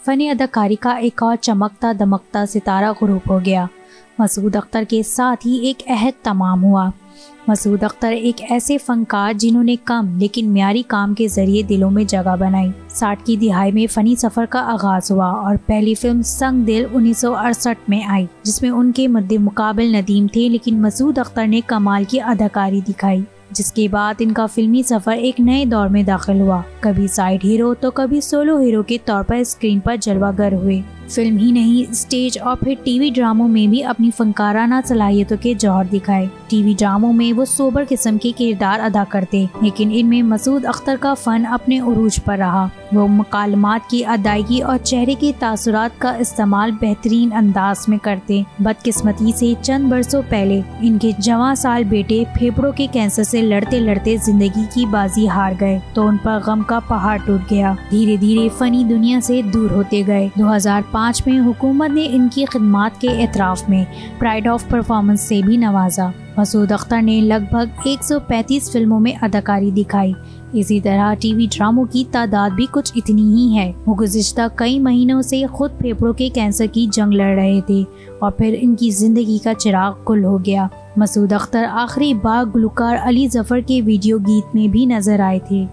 Funny अदाकारी का एक और चमकता दमकता सितारा ग़ुरूब हो गया। मसूद अख्तर के साथ ही एक अहद तमाम हुआ। मसूद अख्तर एक ऐसे फनकार जिन्होंने कम लेकिन म्यारी काम के जरिए दिलों में जगह बनाई। 60 की दिहाई में फ़नी सफ़र का आगाज़ हुआ और पहली फिल्म संग दिल 1968 में आई, जिसमें उनके मद्दे मुकाबिल नदीम थे, लेकिन मसूद अख्तर ने कमाल की अदाकारी दिखाई, जिसके बाद इनका फिल्मी सफ़र एक नए दौर में दाखिल हुआ। कभी साइड हीरो तो कभी सोलो हीरो के तौर पर स्क्रीन पर जलवागर हुए। फिल्म ही नहीं, स्टेज और फिर टीवी ड्रामों में भी अपनी फनकाराना सलाहियतों के जौहर दिखाए। टीवी ड्रामों में वो सोबर किस्म के किरदार अदा करते, लेकिन इनमें मसूद अख्तर का फ़न अपने उरूज पर रहा। वो मुकालमात की अदायगी और चेहरे के तासुरात का इस्तेमाल बेहतरीन अंदाज में करते। बदकिस्मती से चंद बरसों पहले इनके जवां साल बेटे फेफड़ों के कैंसर से लड़ते लड़ते जिंदगी की बाजी हार गए, तो उन पर गम का पहाड़ टूट गया। धीरे धीरे फ़नी दुनिया से दूर होते गए। 2005 में हुकूमत ने इनकी खिदमात के एतराफ़ में प्राइड ऑफ परफॉर्मेंस से भी नवाजा। मसूद अख्तर ने लगभग 135 फिल्मों में अदाकारी दिखाई। इसी तरह टीवी ड्रामों की तादाद भी कुछ इतनी ही है। वो गुज़िश्ता कई महीनों से खुद फेफड़ों के कैंसर की जंग लड़ रहे थे और फिर इनकी ज़िंदगी का चिराग गुल हो गया। मसूद अख्तर आखिरी बार गुलकार अली जफ़र के वीडियो गीत में भी नजर आए थे।